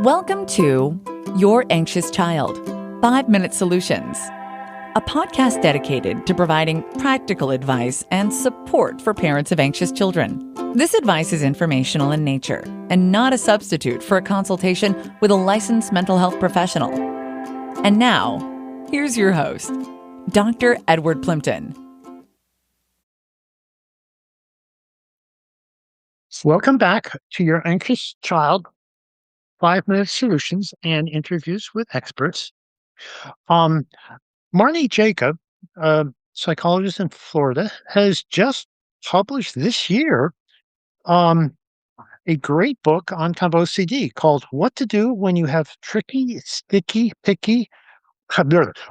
Welcome to Your Anxious Child, 5-Minute Solutions, a podcast dedicated to providing practical advice and support for parents of anxious children. This advice is informational in nature and not a substitute for a consultation with a licensed mental health professional. And now, here's your host, Dr. Edward Plimpton. Welcome back to Your Anxious Child, 5-Minute Solutions and Interviews with Experts. Marni Jacob, a psychologist in Florida, has just published this year a great book on kind of OCD called What to Do When You Have Tricky, Sticky, Picky,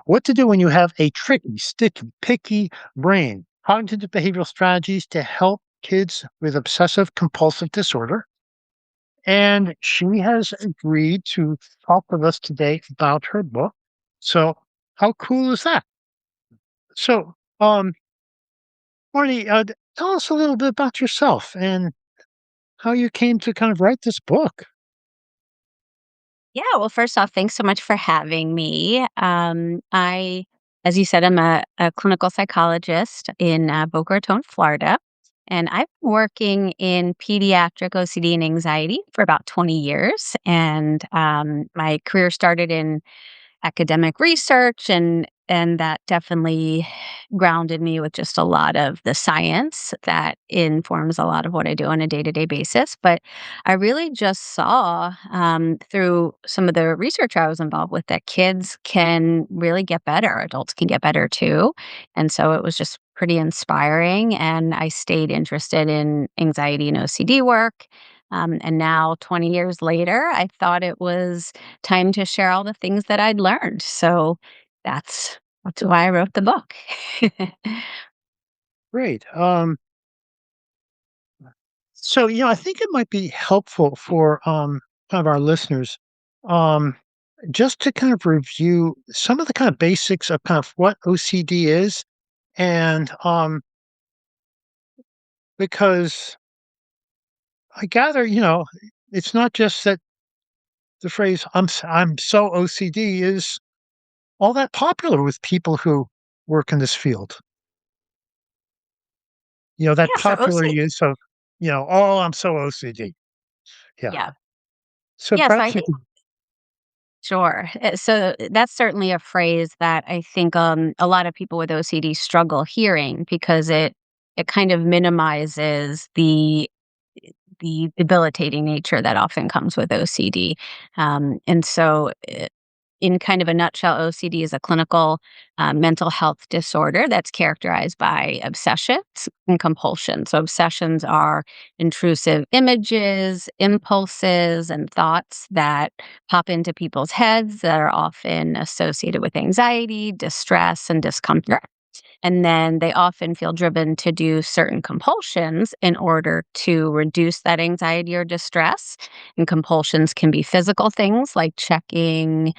What to Do When You Have a Tricky, Sticky, Picky Brain, Cognitive Behavioral Strategies to Help Kids with Obsessive-Compulsive Disorder. And she has agreed to talk with us today about her book. So how cool is that? So, Marty, tell us a little bit about yourself and how you came to kind of write this book. Yeah, well, first off, thanks so much for having me. As you said, I'm a clinical psychologist in Boca Raton, Florida, and I've been working in pediatric OCD and anxiety for about 20 years. And my career started in academic research and that definitely grounded me with just a lot of the science that informs a lot of what I do on a day-to-day basis. But I really just saw through some of the research I was involved with that kids can really get better. Adults can get better too. And so it was just pretty inspiring. And I stayed interested in anxiety and OCD work. And now, 20 years later, I thought it was time to share all the things that I'd learned. So that's why I wrote the book. Great. So, I think it might be helpful for kind of our listeners um, just to kind of review some of the kind of basics of kind of what OCD is. And because I gather, it's not just that the phrase I'm so OCD is all that popular with people who work in this field. That Yeah, for popular OCD. use of, oh, I'm so OCD. Yeah. Yeah. So Yeah. So I perhaps you think, could, sure. So that's certainly a phrase that I think a lot of people with OCD struggle hearing because it kind of minimizes the debilitating nature that often comes with OCD. And so in kind of a nutshell, OCD is a clinical mental health disorder that's characterized by obsessions and compulsion. So, obsessions are intrusive images, impulses, and thoughts that pop into people's heads that are often associated with anxiety, distress, and discomfort. And then they often feel driven to do certain compulsions in order to reduce that anxiety or distress. And compulsions can be physical things like checking,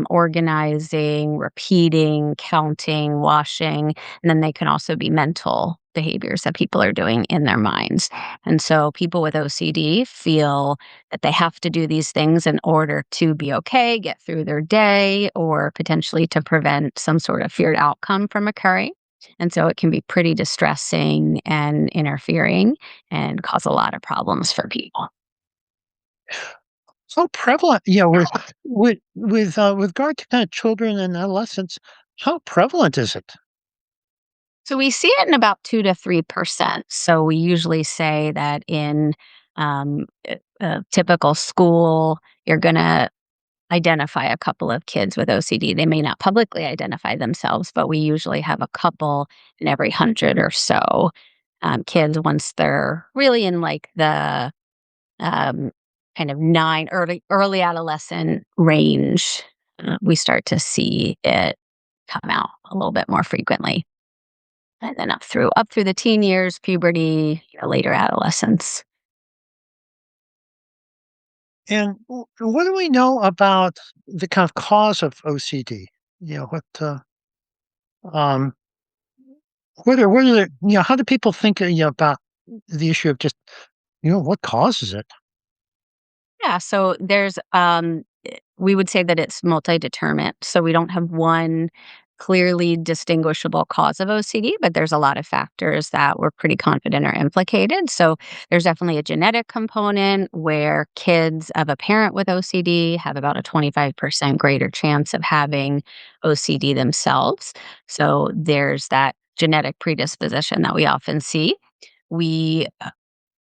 organizing, repeating, counting, washing. And then they can also be mental behaviors that people are doing in their minds. And so people with OCD feel that they have to do these things in order to be okay, get through their day, or potentially to prevent some sort of feared outcome from occurring. And so it can be pretty distressing and interfering and cause a lot of problems for people. so prevalent, with regard to kind of children and adolescents, how prevalent is it? So we see it in about 2 to 3%. So we usually say that in a typical school, you're going to identify a couple of kids with OCD. They may not publicly identify themselves, but we usually have a couple in every 100 or so kids once they're really in like the um, kind of early adolescent range. We start to see it come out a little bit more frequently, and then up through the teen years, puberty, later adolescence. And what do we know about the kind of cause of OCD? Um, how do people think, about the issue of just, what causes it? Yeah, so we would say that it's multi-determinant. So we don't have one clearly distinguishable cause of OCD, but there's a lot of factors that we're pretty confident are implicated. So there's definitely a genetic component where kids of a parent with OCD have about a 25% greater chance of having OCD themselves. So there's that genetic predisposition that we often see. We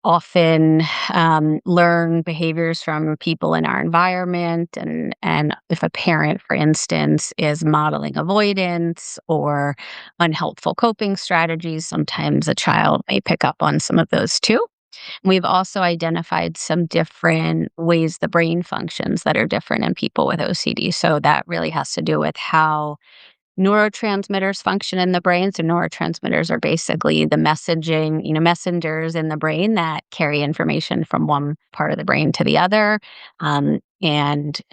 often learn behaviors from people in our environment, and if a parent, for instance, is modeling avoidance or unhelpful coping strategies, sometimes a child may pick up on some of those too. We've also identified some different ways the brain functions that are different in people with OCD, so that really has to do with how neurotransmitters function in the brain. So neurotransmitters are basically the messaging, messengers in the brain that carry information from one part of the brain to the other, and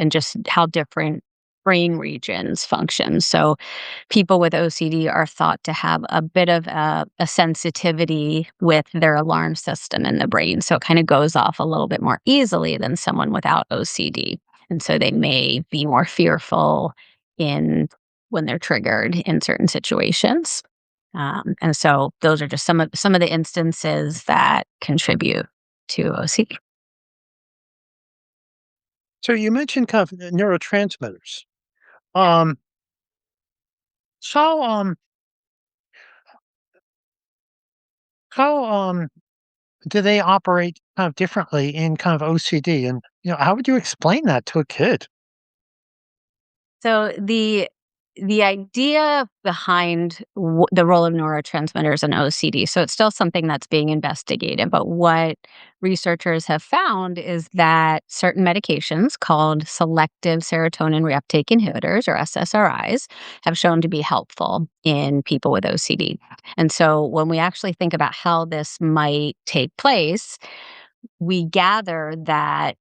just how different brain regions function. So people with OCD are thought to have a bit of a sensitivity with their alarm system in the brain. So it kind of goes off a little bit more easily than someone without OCD. And so they may be more fearful in when they're triggered in certain situations. And so those are just some of the instances that contribute to OCD. So you mentioned kind of neurotransmitters. Um, so how do they operate kind of differently in kind of OCD? And how would you explain that to a kid? So the idea behind the role of neurotransmitters in OCD, so it's still something that's being investigated, but what researchers have found is that certain medications called selective serotonin reuptake inhibitors, or SSRIs, have shown to be helpful in people with OCD. And so when we actually think about how this might take place, we gather that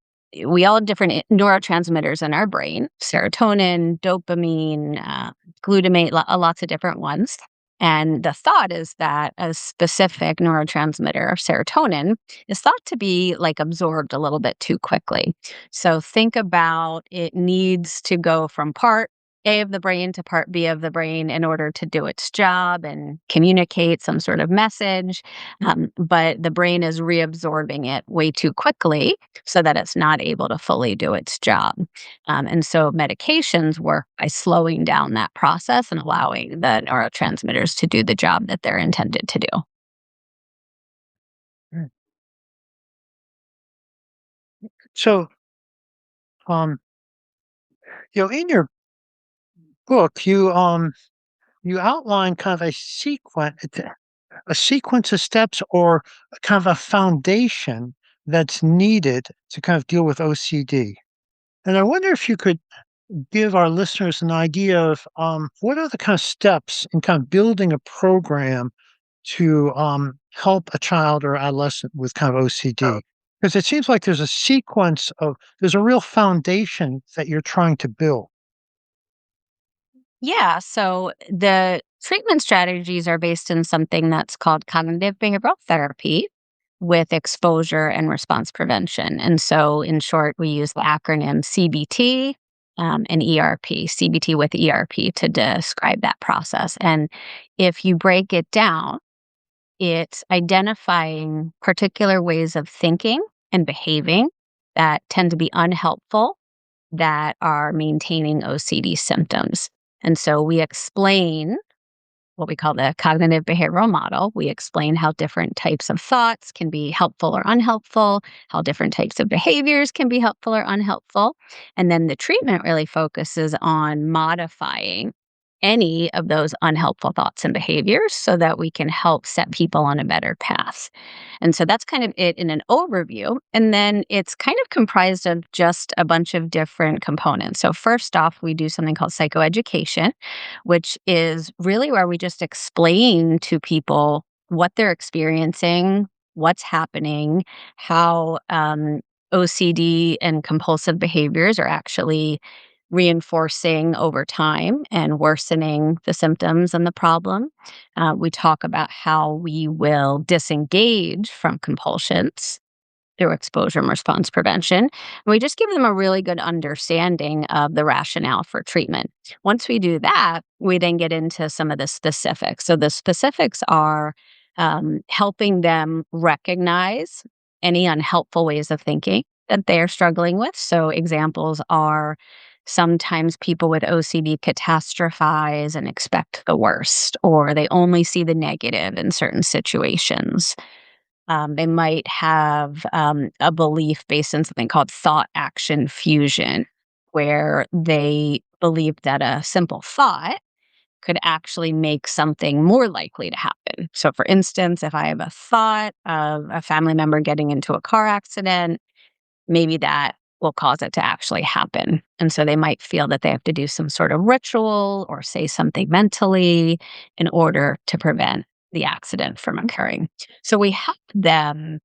we all have different neurotransmitters in our brain: serotonin, dopamine, glutamate, lots of different ones. And the thought is that a specific neurotransmitter, serotonin, is thought to be like absorbed a little bit too quickly. So think about, it needs to go from part A of the brain to part B of the brain in order to do its job and communicate some sort of message. But the brain is reabsorbing it way too quickly so that it's not able to fully do its job. And so medications work by slowing down that process and allowing the neurotransmitters to do the job that they're intended to do. Mm. So um, in your book, you outline kind of a sequence of steps or kind of a foundation that's needed to kind of deal with OCD. And I wonder if you could give our listeners an idea of what are the kind of steps in kind of building a program to help a child or adolescent with kind of OCD. Because it seems like there's a real foundation that you're trying to build. Yeah, so the treatment strategies are based in something that's called cognitive behavioral therapy with exposure and response prevention. And so, in short, we use the acronym CBT and ERP, CBT with ERP to describe that process. And if you break it down, it's identifying particular ways of thinking and behaving that tend to be unhelpful, that are maintaining OCD symptoms. And so we explain what we call the cognitive behavioral model. We explain how different types of thoughts can be helpful or unhelpful, how different types of behaviors can be helpful or unhelpful. And then the treatment really focuses on modifying any of those unhelpful thoughts and behaviors so that we can help set people on a better path. And so that's kind of it in an overview. And then it's kind of comprised of just a bunch of different components. So, first off, we do something called psychoeducation, which is really where we just explain to people what they're experiencing, what's happening, how OCD and compulsive behaviors are actually reinforcing over time and worsening the symptoms and the problem. We talk about how we will disengage from compulsions through exposure and response prevention. And we just give them a really good understanding of the rationale for treatment. Once we do that, we then get into some of the specifics. So the specifics are helping them recognize any unhelpful ways of thinking that they're struggling with. So examples are sometimes people with OCD catastrophize and expect the worst, or they only see the negative in certain situations. They might have a belief based on something called thought action fusion, where they believe that a simple thought could actually make something more likely to happen. So, for instance, if I have a thought of a family member getting into a car accident, maybe that will cause it to actually happen. And so they might feel that they have to do some sort of ritual or say something mentally in order to prevent the accident from occurring. So we help them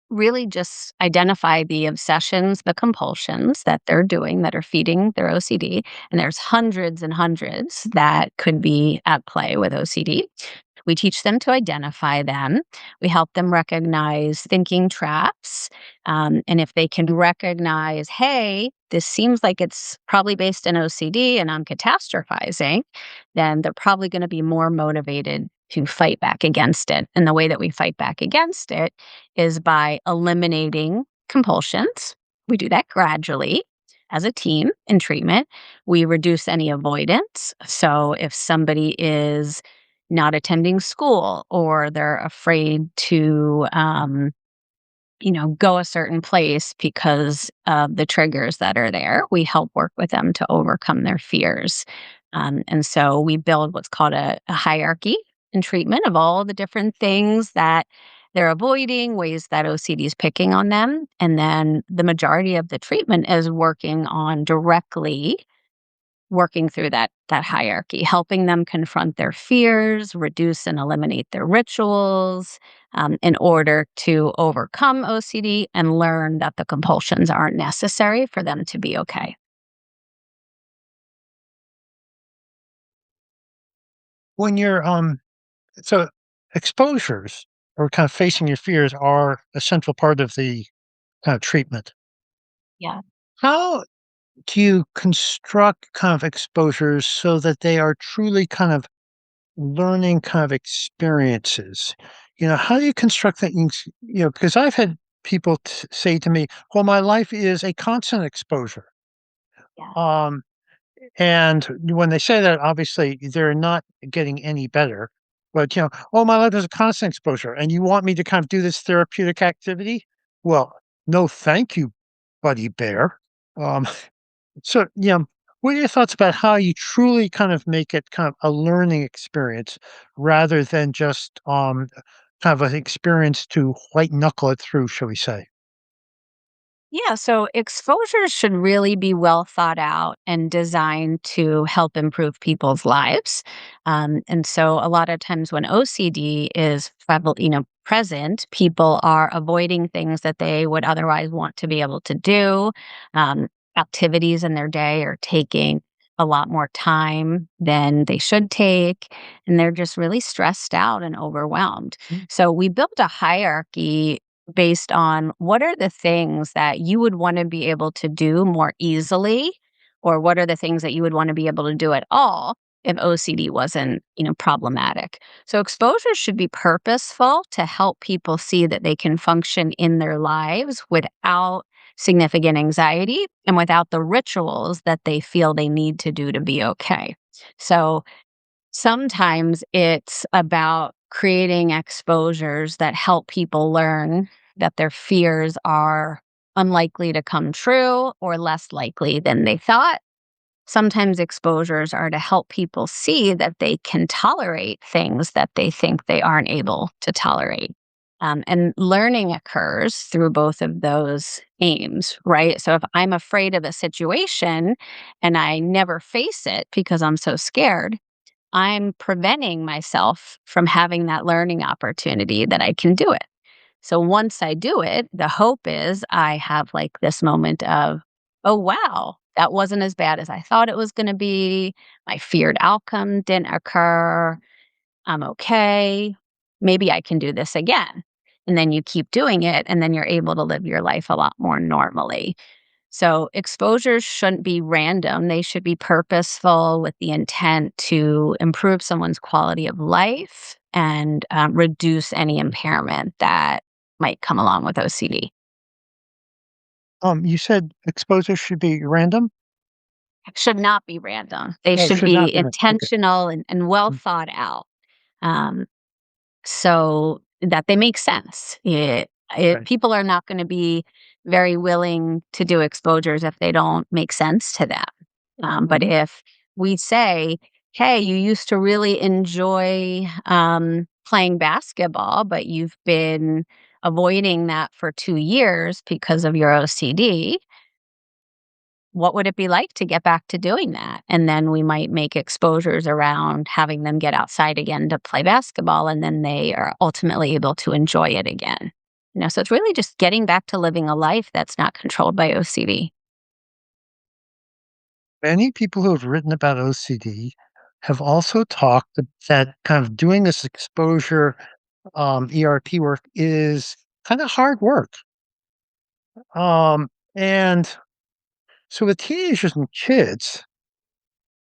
really just identify the obsessions, the compulsions that they're doing that are feeding their OCD. And there's hundreds and hundreds that could be at play with OCD. We teach them to identify them. We help them recognize thinking traps. And if they can recognize, hey, this seems like it's probably based in OCD and I'm catastrophizing, then they're probably going to be more motivated to fight back against it. And the way that we fight back against it is by eliminating compulsions. We do that gradually as a team in treatment. We reduce any avoidance. So if somebody is not attending school or they're afraid to go a certain place because of the triggers that are there, we help work with them to overcome their fears. And so we build what's called a hierarchy in treatment of all the different things that they're avoiding, ways that OCD is picking on them. And then the majority of the treatment is working on directly working through that hierarchy, helping them confront their fears, reduce and eliminate their rituals, in order to overcome OCD and learn that the compulsions aren't necessary for them to be okay. When you're so exposures or kind of facing your fears are a central part of the kind of treatment. Yeah. How do you construct kind of exposures so that they are truly kind of learning kind of experiences? How do you construct things? Because I've had people say to me, "Well, my life is a constant exposure." Yeah. Um, and when they say that, obviously they're not getting any better. But "Oh, my life is a constant exposure, and you want me to kind of do this therapeutic activity?" Well, no, thank you, buddy bear. Um, So, what are your thoughts about how you truly kind of make it kind of a learning experience rather than just kind of an experience to white knuckle it through, shall we say? Yeah, so exposures should really be well thought out and designed to help improve people's lives. And so a lot of times when OCD is present, people are avoiding things that they would otherwise want to be able to do. Um, Activities in their day are taking a lot more time than they should take, and they're just really stressed out and overwhelmed. So we built a hierarchy based on what are the things that you would want to be able to do more easily, or what are the things that you would want to be able to do at all if OCD wasn't, problematic. So exposure should be purposeful to help people see that they can function in their lives without significant anxiety and without the rituals that they feel they need to do to be okay. So sometimes it's about creating exposures that help people learn that their fears are unlikely to come true or less likely than they thought. Sometimes exposures are to help people see that they can tolerate things that they think they aren't able to tolerate. And learning occurs through both of those aims, right? So if I'm afraid of a situation and I never face it because I'm so scared, I'm preventing myself from having that learning opportunity that I can do it. So once I do it, the hope is I have like this moment of, oh, wow, that wasn't as bad as I thought it was going to be. My feared outcome didn't occur. I'm okay. Maybe I can do this again. and then you keep doing it, and then you're able to live your life a lot more normally. So exposures shouldn't be random. They should be purposeful with the intent to improve someone's quality of life and reduce any impairment that might come along with OCD. You said exposure should be random? Should not be random. They Oh, should should not be be random. Okay. intentional and well Mm, thought out. Um, so that they make sense. okay. People are not going to be very willing to do exposures if they don't make sense to them. But Mhm. if we say, hey, you used to really enjoy playing basketball, but you've been avoiding that for 2 years because of your OCD, what would it be like to get back to doing that? And then we might make exposures around having them get outside again to play basketball, and then they are ultimately able to enjoy it again. So it's really just getting back to living a life that's not controlled by OCD. Many people who have written about OCD have also talked that kind of doing this exposure ERP work is kind of hard work. And so with teenagers and kids,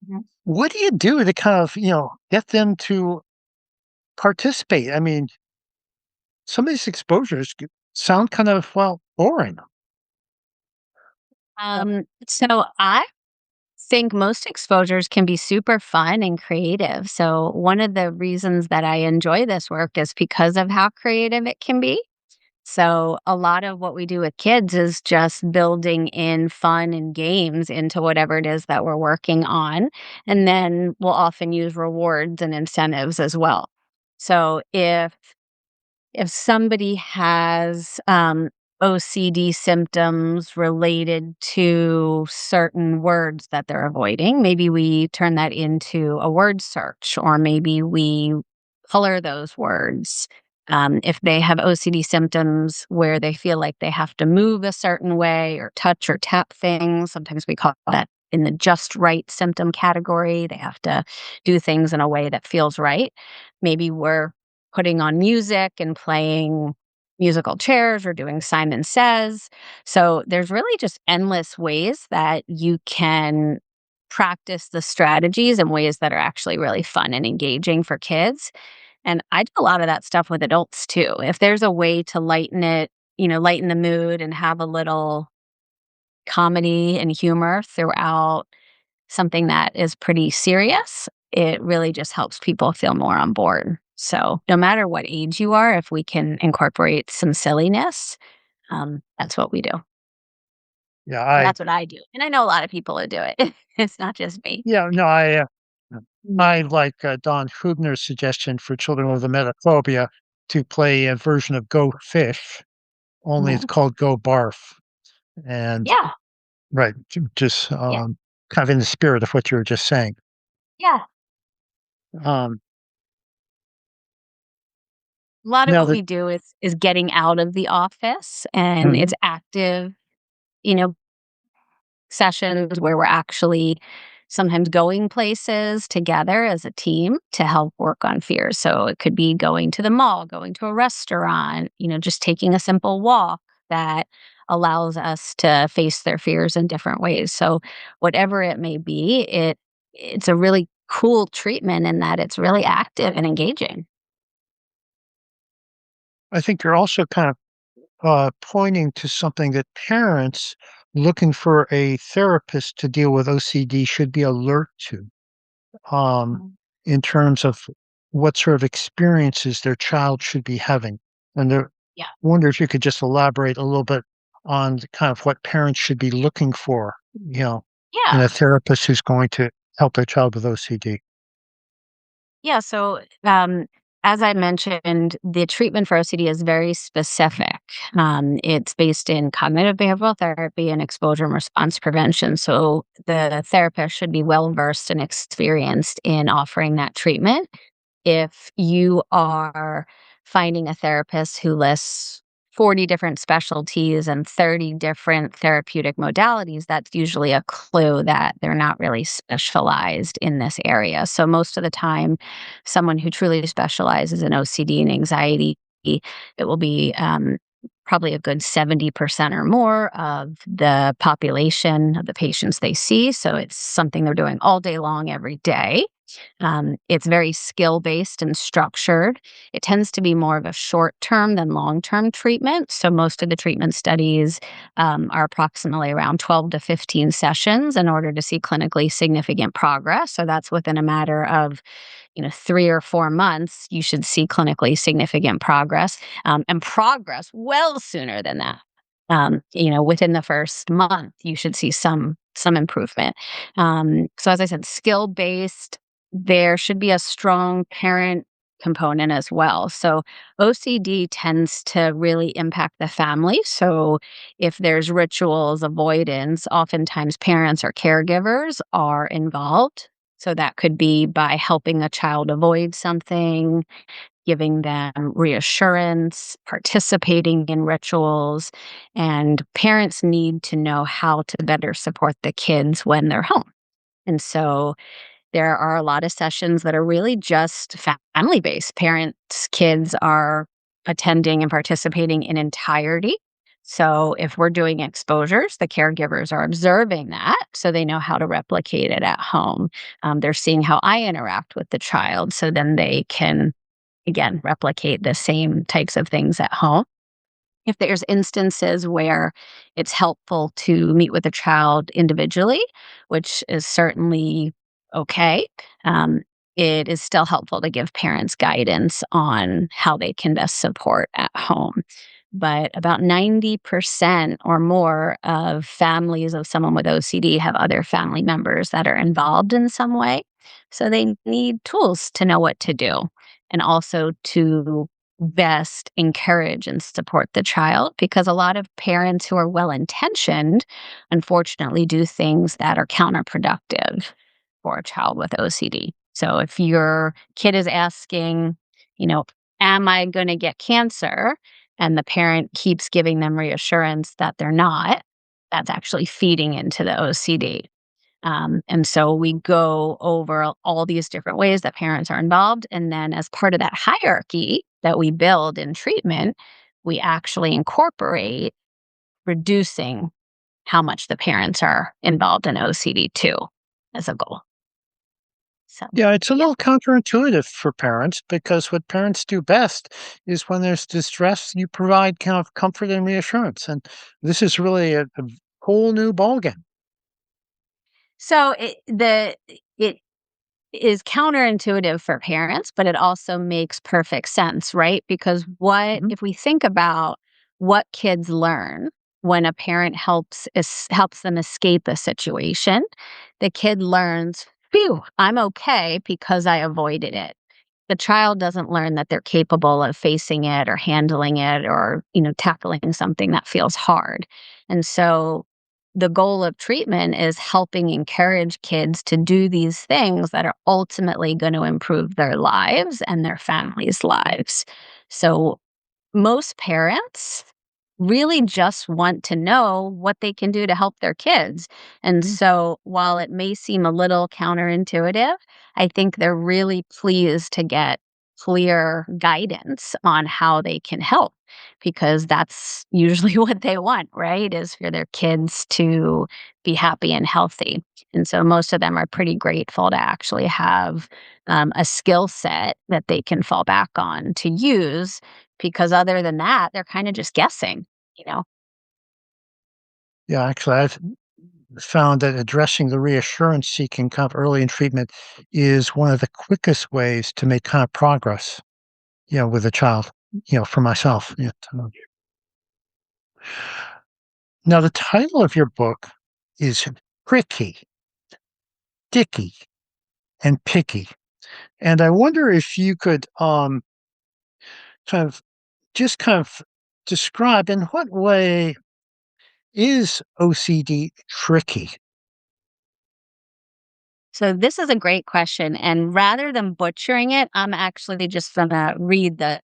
Mhm. what do you do to kind of, get them to participate? I mean, some of these exposures sound kind of, well, boring. So I think most exposures can be super fun and creative. So one of the reasons that I enjoy this work is because of how creative it can be. So a lot of what we do with kids is just building in fun and games into whatever it is that we're working on. And then we'll often use rewards and incentives as well. So if somebody has OCD symptoms related to certain words that they're avoiding, maybe we turn that into a word search, or maybe we color those words. If they have OCD symptoms where they feel like they have to move a certain way or touch or tap things, sometimes we call that in the just right symptom category. They have to do things in a way that feels right. Maybe we're putting on music and playing musical chairs or doing Simon Says. So there's really just endless ways that you can practice the strategies in ways that are actually really fun and engaging for kids. And I do a lot of that stuff with adults too. If there's a way to lighten it, lighten the mood and have a little comedy and humor throughout something that is pretty serious, it really just helps people feel more on board. So, no matter what age you are, if we can incorporate some silliness, that's what we do. Yeah, And that's what I do. And I know a lot of people who do it. It's not just me. no, I like Don Hubner's suggestion for children with a metaphobia to play a version of Go Fish, only it's Mhm. called Go Barf. And Yeah, right, just yeah, kind of in the spirit of what you were just saying. yeah. Um, A lot of now what that we do is getting out of the office, and it's Mhm. active, you know, sessions where we're actually sometimes going places together as a team to help work on fears. So it could be going to the mall, going to a restaurant, just taking a simple walk that allows us to face their fears in different ways. So whatever it may be, it's a really cool treatment in that it's really active and engaging. I think you're also kind of pointing to something that parents looking for a therapist to deal with OCD should be alert to, um, Mhm. in terms of what sort of experiences their child should be having. And I Yeah. wonder if you could just elaborate a little bit on kind of what parents should be looking for, in Yeah. a therapist who's going to help their child with OCD. Yeah. So, as I mentioned, the treatment for OCD is very specific. It's based in cognitive behavioral therapy and exposure and response prevention. So, the therapist should be well versed and experienced in offering that treatment. If you are finding a therapist who lists 40 different specialties and 30 different therapeutic modalities, that's usually a clue that they're not really specialized in this area. So, most of the time, someone who truly specializes in OCD and anxiety it will be probably a good 70% or more of the population of the patients they see. So it's something they're doing all day long, every day. It's very skill based and structured. It tends to be more of a short term than long term treatment. So most of the treatment studies are approximately around 12 to 15 sessions in order to see clinically significant progress. So that's within a matter of 3 or 4 months, you should see clinically significant progress, and progress well sooner than that. Within the first month, you should see some improvement. So as I said, skill based. There should be a strong parent component as well. So OCD tends to really impact the family. So if there's rituals, avoidance, oftentimes parents or caregivers are involved. So that could be by helping a child avoid something, giving them reassurance, participating in rituals, and parents need to know how to better support the kids when they're home. And so there are a lot of sessions that are really just family based. Parents, kids are attending and participating in entirety. So if we're doing exposures, the caregivers are observing that so they know how to replicate it at home. They're seeing how I interact with the child so then they can, again, replicate the same types of things at home. If there's instances where it's helpful to meet with a child individually, which is certainly okay, it is still helpful to give parents guidance on how they can best support at home. But about 90% or more of families of someone with OCD have other family members that are involved in some way. So they need tools to know what to do and also to best encourage and support the child, because a lot of parents who are well intentioned unfortunately do things that are counterproductive for a child with OCD. So if your kid is asking, you know, am I going to get cancer? And the parent keeps giving them reassurance that they're not, that's actually feeding into the OCD. And so we go over all these different ways that parents are involved. And then, as part of that hierarchy that we build in treatment, we actually incorporate reducing how much the parents are involved in OCD too as a goal. So, Yeah, it's a yeah. little counterintuitive for parents because what parents do best is when there's distress, you provide kind of comfort and reassurance. And this is really a whole new ballgame. So it is counterintuitive for parents, but it also makes perfect sense, right? Because what Mhm. if we think about what kids learn when a parent helps them escape a situation, the kid learns, "Phew, I'm okay because I avoided it." The child doesn't learn that they're capable of facing it or handling it or, tackling something that feels hard. And so the goal of treatment is helping encourage kids to do these things that are ultimately going to improve their lives and their families' lives. So most parents really just want to know what they can do to help their kids. And Mhm. so while it may seem a little counterintuitive, I think they're really pleased to get clear guidance on how they can help, because that's usually what they want, right? Is for their kids to be happy and healthy. And so most of them are pretty grateful to actually have a skill set that they can fall back on to use, because other than that, they're kinda just guessing, you know? Yeah, actually, I've found that addressing the reassurance seeking kind of early in treatment is one of the quickest ways to make kind of progress, with a child, for myself. Yeah. Now, the title of your book is Tricky, Dicky, and Picky. And I wonder if you could kind of kind of describe in what way is OCD tricky? So this is a great question, and rather than butchering it, I'm actually just gonna read the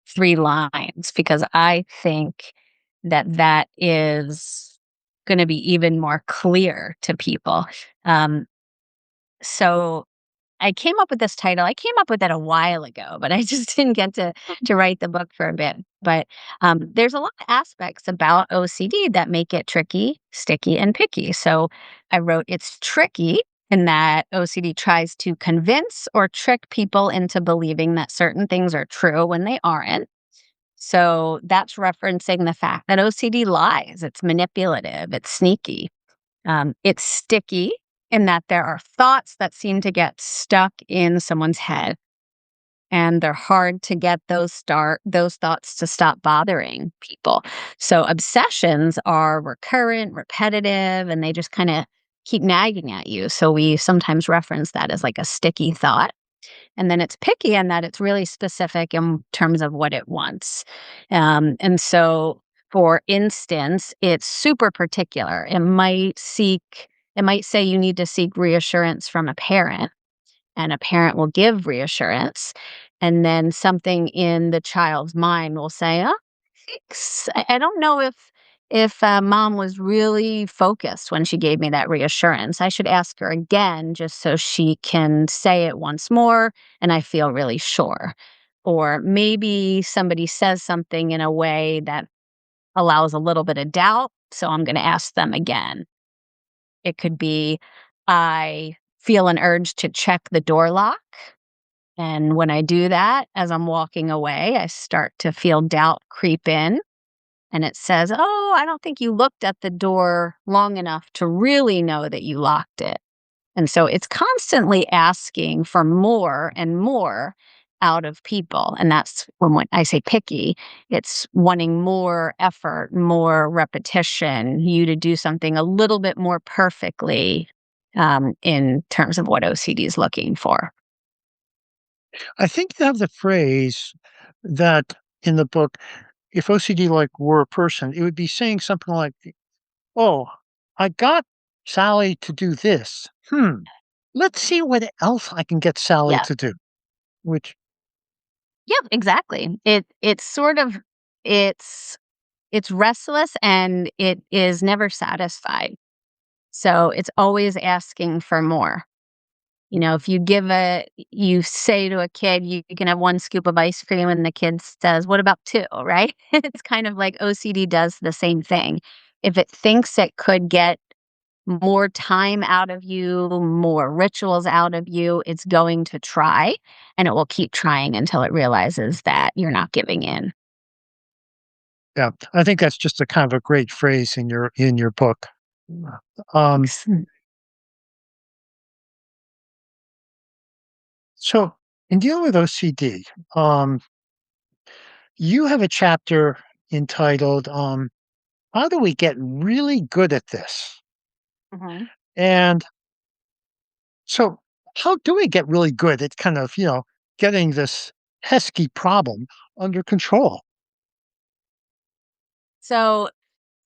3 lines, because I think that that is gonna be even more clear to people. Um, so I came up with this title. I came up with it a while ago, but I just didn't get to write the book for a bit. But there's a lot of aspects about OCD that make it tricky, sticky, and picky. So I wrote it's tricky in that OCD tries to convince or trick people into believing that certain things are true when they aren't. So that's referencing the fact that OCD lies. It's manipulative. It's sneaky. It's sticky in that there are thoughts that seem to get stuck in someone's head, and they're hard to get those thoughts to stop bothering people. So obsessions are recurrent, repetitive, and they just kind of keep nagging at you. So we sometimes reference that as like a sticky thought. And then it's picky in that it's really specific in terms of what it wants. And so, for instance, it's super particular. It might say you need to seek reassurance from a parent, and a parent will give reassurance. And then something in the child's mind will say, oh, I don't know if mom was really focused when she gave me that reassurance. I should ask her again just so she can say it once more and I feel really sure. Or maybe somebody says something in a way that allows a little bit of doubt, so I'm going to ask them again. It could be, I feel an urge to check the door lock. And when I do that, as I'm walking away, I start to feel doubt creep in. And it says, oh, I don't think you looked at the door long enough to really know that you locked it. And so it's constantly asking for more and more out of people. And that's when I say picky, it's wanting more effort, more repetition, you to do something a little bit more perfectly in terms of what OCD is looking for. I think you have the phrase that in the book, if OCD like were a person, it would be saying something like, "Oh, I got Sally to do this. Let's see what else I can get Sally Yeah. to do." Which, Yeah, exactly. It's sort of it's it's restless and it is never satisfied. So it's always asking for more. If you say to a kid, you can have one scoop of ice cream, and the kid says, what about two, right? It's kind of like OCD does the same thing. If it thinks it could get more time out of you, more rituals out of you, it's going to try, and it will keep trying until it realizes that you're not giving in. yeah, I think that's just a kind of a great phrase in your book. Um, Thanks. so in dealing with OCD, um, you have a chapter entitled "How do we get really good at this?" Mhm. And so, how do we get really good at kind of, getting this pesky problem under control? So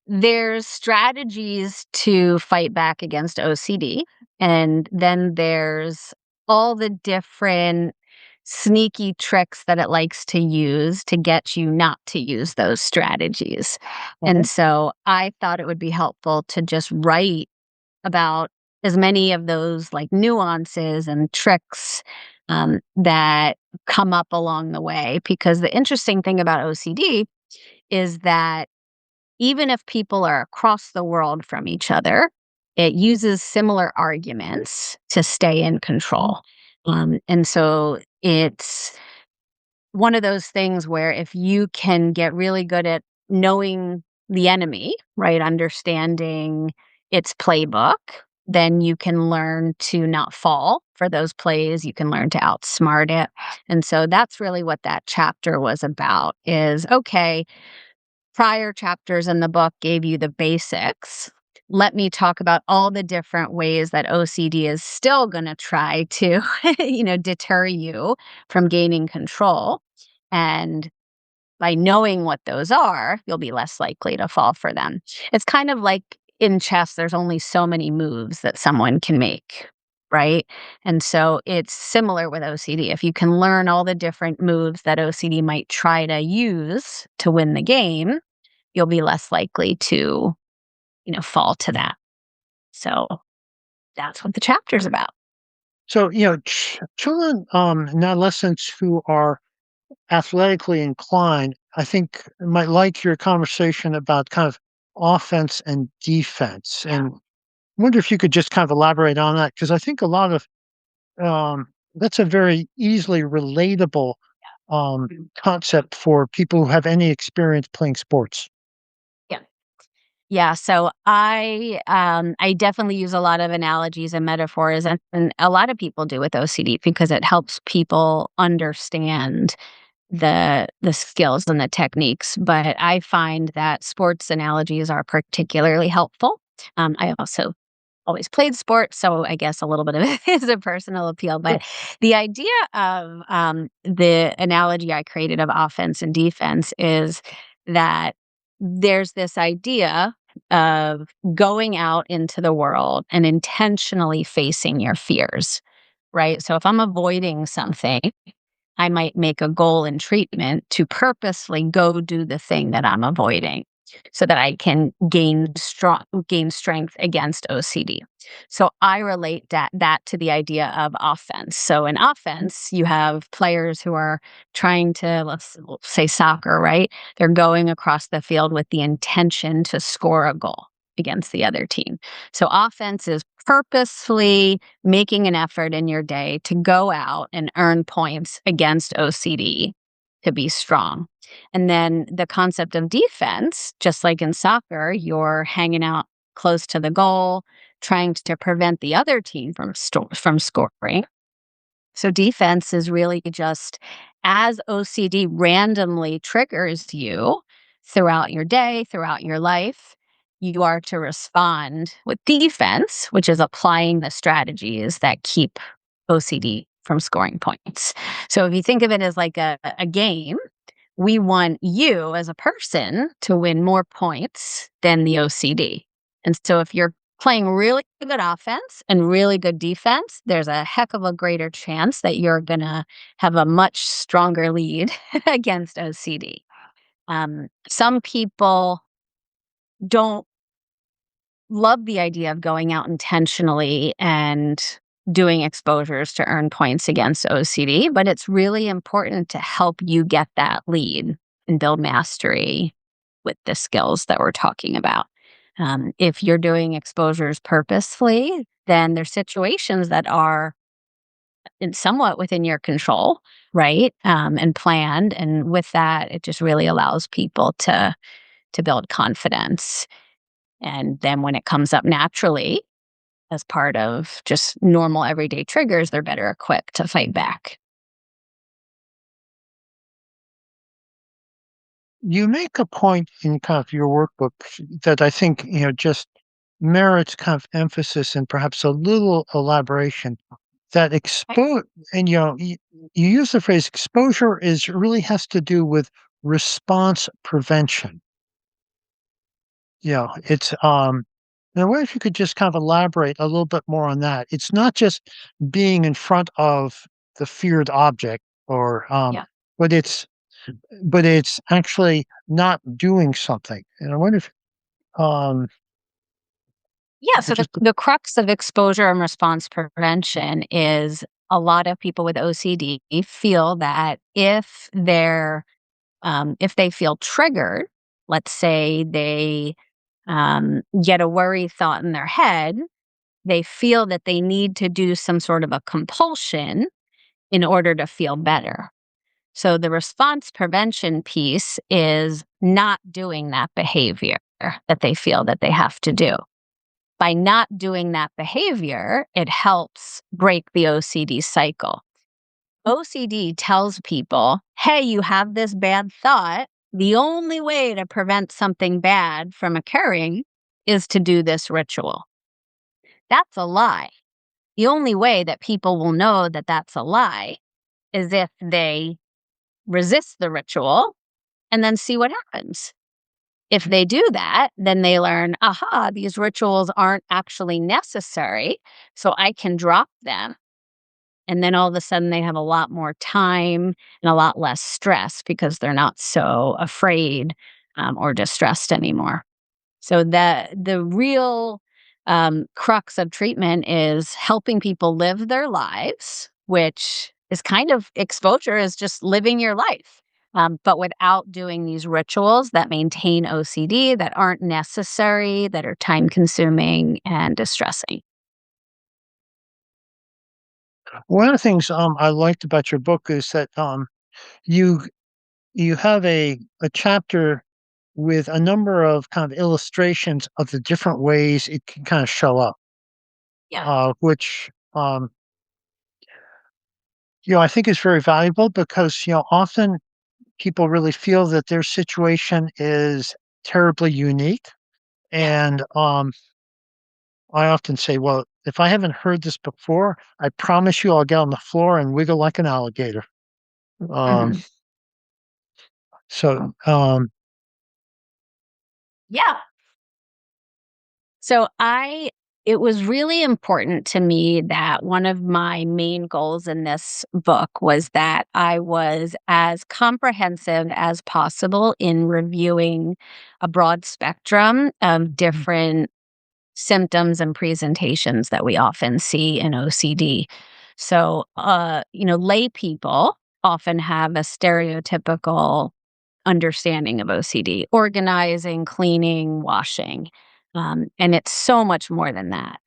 there's strategies to fight back against OCD, and then there's all the different sneaky tricks that it likes to use to get you not to use those strategies. Mhm. And so I thought it would be helpful to just write about as many of those like nuances and tricks that come up along the way. Because the interesting thing about OCD is that even if people are across the world from each other, it uses similar arguments to stay in control. And so it's one of those things where if you can get really good at knowing the enemy, right, understanding its playbook, then you can learn to not fall for those plays. You can learn to outsmart it. And so that's really what that chapter was about is okay, prior chapters in the book gave you the basics. Let me talk about all the different ways that OCD is still going to try to, deter you from gaining control. And by knowing what those are, you'll be less likely to fall for them. It's kind of like in chess, there's only so many moves that someone can make, right? And so it's similar with OCD. If you can learn all the different moves that OCD might try to use to win the game, you'll be less likely to, fall to that. So that's what the chapter's about. So, children and adolescents who are athletically inclined, I think might like your conversation about kind of offense and defense. Yeah. And I wonder if you could just kind of elaborate on that because I think a lot of that's a very easily relatable concept for people who have any experience playing sports. Yeah. Yeah, so I definitely use a lot of analogies and metaphors, and a lot of people do with OCD because it helps people understand the skills and the techniques. But I find that sports analogies are particularly helpful. I also always played sports, so I guess a little bit of it is a personal appeal. Sure. But the idea of the analogy I created of offense and defense is that there's this idea of going out into the world and intentionally facing your fears, right? So if I'm avoiding something, I might make a goal in treatment to purposely go do the thing that I'm avoiding so that I can gain strength against OCD. So I relate that to the idea of offense. So in offense, you have players who are trying to, we'll say soccer, right? They're going across the field with the intention to score a goal against the other team. So offense is purposefully making an effort in your day to go out and earn points against OCD to be strong. And then the concept of defense, just like in soccer, you're hanging out close to the goal, trying to prevent the other team from scoring. So defense is really just as OCD randomly triggers you throughout your day, throughout your life, you are to respond with defense, which is applying the strategies that keep OCD from scoring points. So if you think of it as like a game, we want you as a person to win more points than the OCD. And so if you're playing really good offense and really good defense, there's a heck of a greater chance that you're going to have a much stronger lead against OCD. Some people don't love the idea of going out intentionally and doing exposures to earn points against OCD, but it's really important to help you get that lead and build mastery with the skills that we're talking about. If you're doing exposures purposefully, then there's situations that are somewhat within your control, right? And planned, and with that, it just really allows people to build confidence. And then when it comes up naturally, as part of just normal everyday triggers, they're better equipped to fight back. You make a point in kind of your workbook that I think, just merits kind of emphasis and perhaps a little elaboration that Right. and you use the phrase exposure is really has to do with response prevention. It's now what if you could just kind of elaborate a little bit more on that? It's not just being in front of the feared object or Yeah. but it's actually not doing something. And I wonder if Yeah. you could So just the crux of exposure and response prevention is a lot of people with OCD feel that if they feel triggered, let's say they get a worry thought in their head, they feel that they need to do some sort of a compulsion in order to feel better. So the response prevention piece is not doing that behavior that they feel that they have to do. By not doing that behavior, it helps break the OCD cycle. OCD tells people, hey, you have this bad thought. The only way to prevent something bad from occurring is to do this ritual. That's a lie. The only way that people will know that that's a lie is if they resist the ritual and then see what happens. If they do that, then they learn, aha, these rituals aren't actually necessary, so I can drop them. And then all of a sudden they have a lot more time and a lot less stress because they're not so afraid or distressed anymore. So that the real crux of treatment is helping people live their lives, which is kind of exposure is just living your life. But without doing these rituals that maintain OCD that aren't necessary, that are time consuming and distressing. One of the things I liked about your book is that you you have a chapter with a number of kind of illustrations of the different ways it can kind of show up, Yeah. which I think is very valuable because often people really feel that their situation is terribly unique, Yeah. and I often say, well, if I haven't heard this before, I promise you I'll get on the floor and wiggle like an alligator. Um, Mhm. so, Yeah. So it was really important to me that one of my main goals in this book was that I was as comprehensive as possible in reviewing a broad spectrum of different symptoms and presentations that we often see in OCD. So, lay people often have a stereotypical understanding of OCD, organizing, cleaning, washing. And it's so much more than that.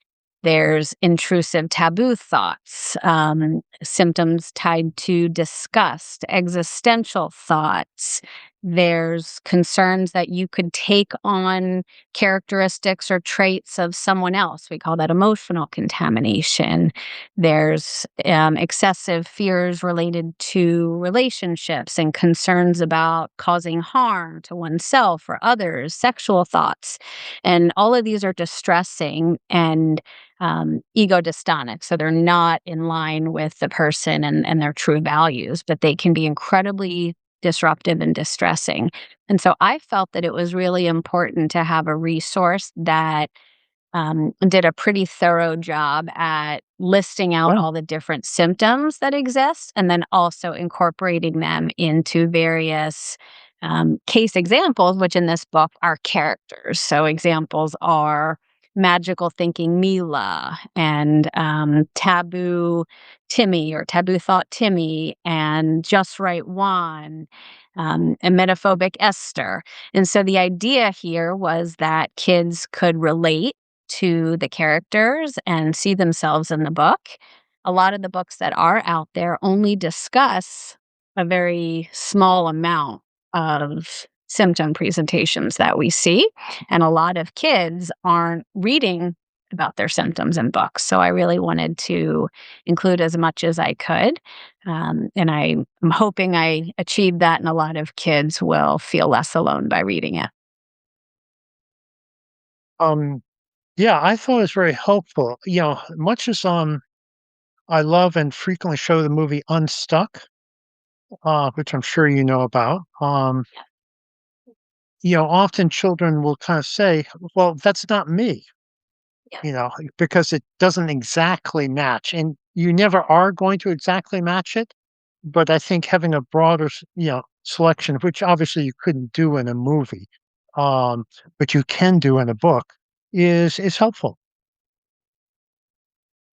There's intrusive taboo thoughts, symptoms tied to disgust, existential thoughts. There's concerns that you could take on characteristics or traits of someone else. We call that emotional contamination. There's excessive fears related to relationships and concerns about causing harm to oneself or others, sexual thoughts. And all of these are distressing and ego dystonic. So they're not in line with the person and their true values, but they can be incredibly disruptive and distressing. And so I felt that it was really important to have a resource that did a pretty thorough job at listing out well, all the different symptoms that exist and then also incorporating them into various case examples, which in this book are characters. So examples are magical thinking Mila and taboo Timmy or taboo thought Timmy and just right Juan and metaphobic Esther. And so the idea here was that kids could relate to the characters and see themselves in the book. A lot of the books that are out there only discuss a very small amount of symptom presentations that we see. And a lot of kids aren't reading about their symptoms in books. So I really wanted to include as much as I could. And I'm hoping I achieved that, and a lot of kids will feel less alone by reading it. um, yeah, I thought it was very helpful. Much as I love and frequently show the movie Unstuck, which I'm sure you know about. Often children will kind of say, "Well, that's not me," Yeah. because it doesn't exactly match, and you never are going to exactly match it. But I think having a broader, selection, which obviously you couldn't do in a movie, um, but you can do in a book, is helpful.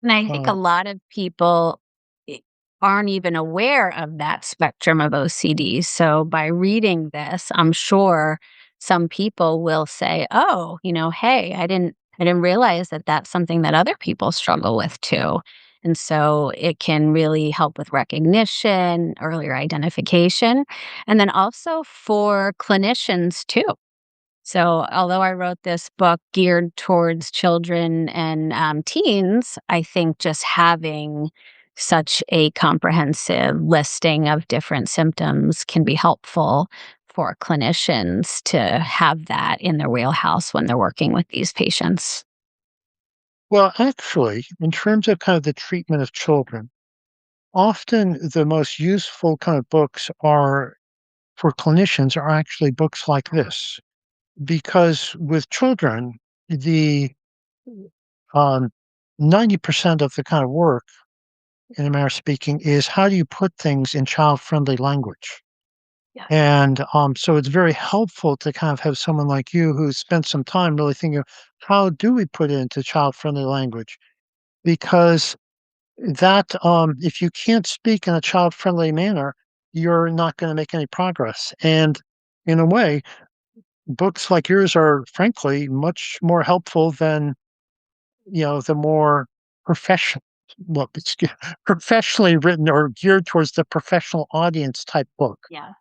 And I think a Uh, lot of people I aren't even aware of that spectrum of OCD. So by reading this, I'm sure some people will say, "Oh, hey, I didn't realize that that's something that other people struggle with too." And so it can really help with recognition, earlier identification, and then also for clinicians too. So, although I wrote this book geared towards children and teens, I think just having such a comprehensive listing of different symptoms can be helpful for clinicians to have that in their wheelhouse when they're working with these patients. well, actually, in terms of kind of the treatment of children, often the most useful kind of books are for clinicians are actually books like this, because with children, the um, 90% of the kind of work in a manner of speaking is how do you put things in child friendly language? Yeah. And so it's very helpful to kind of have someone like you who spent some time really thinking of how do we put it into child-friendly language? Because that if you can't speak in a child-friendly manner, you're not going to make any progress. And in a way, books like yours are frankly much more helpful than the more professional, well, professionally written or geared towards the professional audience type book. Yeah.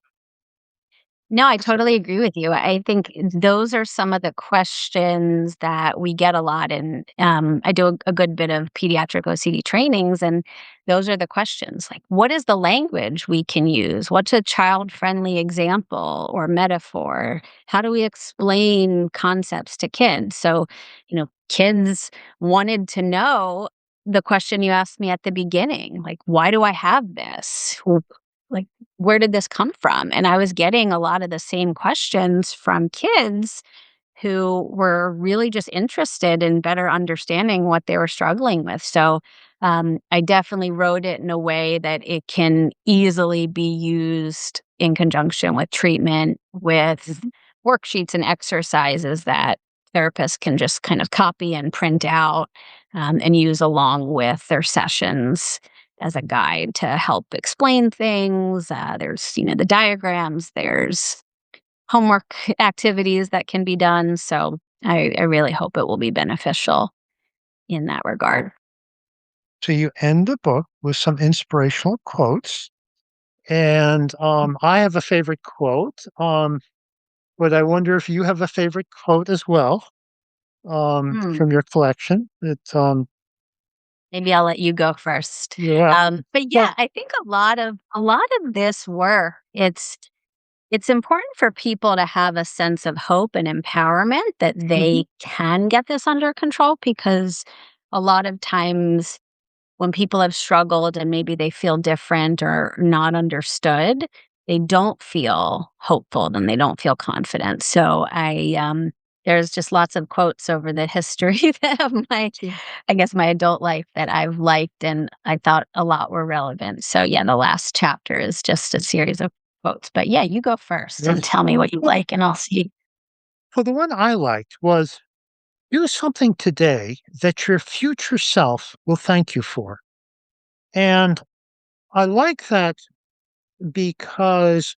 No, I So, totally agree with you. I think those are some of the questions that we get a lot. And I do a good bit of pediatric OCD trainings, and those are the questions like, what is the language we can use? What's a child friendly example or metaphor? How do we explain concepts to kids? So, kids wanted to know the question you asked me at the beginning, like, why do I have this? Like, where did this come from? And I was getting a lot of the same questions from kids who were really just interested in better understanding what they were struggling with. So I definitely wrote it in a way that it can easily be used in conjunction with treatment, with worksheets and exercises that therapists can just kind of copy and print out and use along with their sessions as a guide to help explain things. There's, the diagrams, there's homework activities that can be done. So I really hope it will be beneficial in that regard. so you end the book with some inspirational quotes. And I have a favorite quote, but I wonder if you have a favorite quote as well Hmm. from your collection. Maybe I'll let you go first. Yeah. But Well, yeah, I think a lot of this work, it's important for people to have a sense of hope and empowerment that mhm, they can get this under control, because a lot of times when people have struggled and maybe they feel different or not understood, they don't feel hopeful, then they don't feel confident. So there's just lots of quotes over the history of so I guess my adult life that I've liked and I thought a lot were relevant. So yeah, the last chapter is just a series of quotes. But yeah, you go first yeah. and tell me what you Well, like and I'll see. well, the one I liked was do something today that your future self will thank you for. And I like that because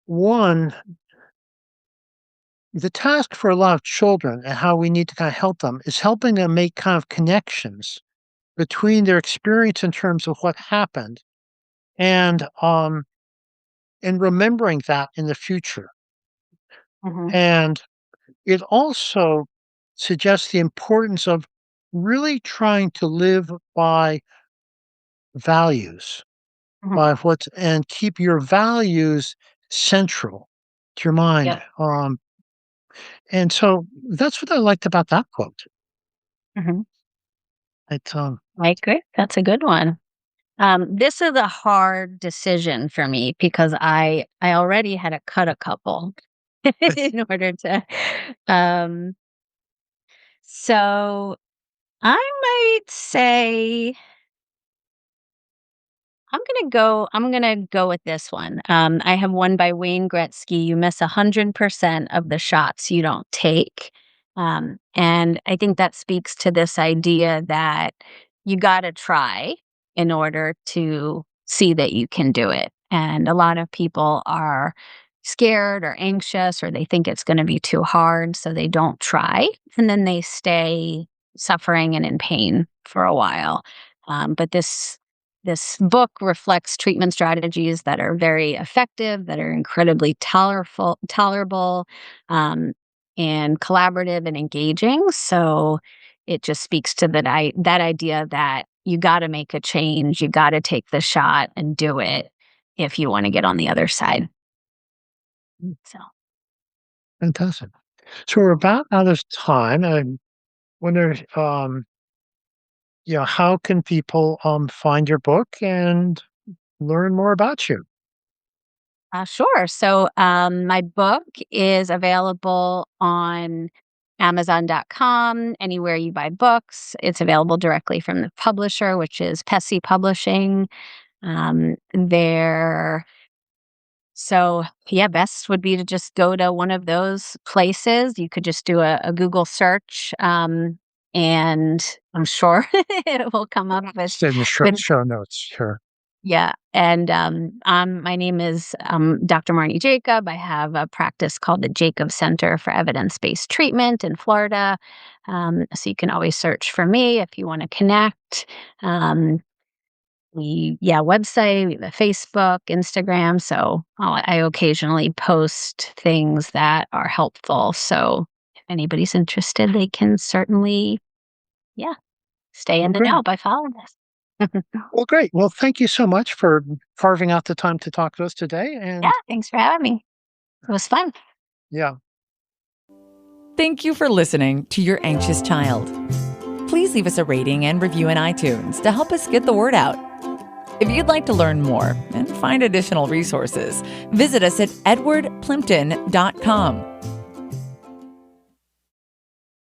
one, the task for a lot of children and how we need to kind of help them is helping them make kind of connections between their experience in terms of what happened and remembering that in the future. Hmm. And it also suggests the importance of really trying to live by values, Hmm. by what and keep your values central to your mind. Yep. And so that's what I liked about that quote. Hmm. It I agree. That's a good one. This is a hard decision for me because I already had to cut a couple in order to um so I might say I'm gonna go with this one. I have one by Wayne Gretzky. You miss 100% of the shots you don't take. And I think that speaks to this idea that you gotta try in order to see that you can do it. And a lot of people are scared or anxious or they think it's gonna be too hard, so they don't try. And then they stay suffering and in pain for a while. But this book reflects treatment strategies that are very effective, that are incredibly tolerable, um, and collaborative and engaging. So it just speaks to that idea that you got to make a change, you got to take the shot and do it if you want to get on the other side. So, fantastic. So we're about out of time. I wonder, how can people find your book and learn more about you? sure. So, my book is available on Amazon.com, anywhere you buy books. It's available directly from the publisher, which is Pessy Publishing. There So, yeah, best would be to just go to one of those places. You could just do a Google search, and I'm sure it will come up It's in the with show notes. Sure. yeah, and, my name is, Dr. Marni Jacob. I have a practice called the Jacob Center for Evidence-Based Treatment in Florida, so you can always search for me if you wanna connect. Um, website, we have a Facebook, Instagram, so I occasionally post things that are helpful, so if anybody's interested, they can certainly, yeah, stay Well, in the great. know by following this. Well, great. Well, thank you so much for carving out the time to talk to us today. Yeah, And thanks for having me. It was fun. yeah, Thank you for listening to Your Anxious Child. Please leave us a rating and review in iTunes to help us get the word out. If you'd like to learn more and find additional resources, visit us at edwardplimpton.com.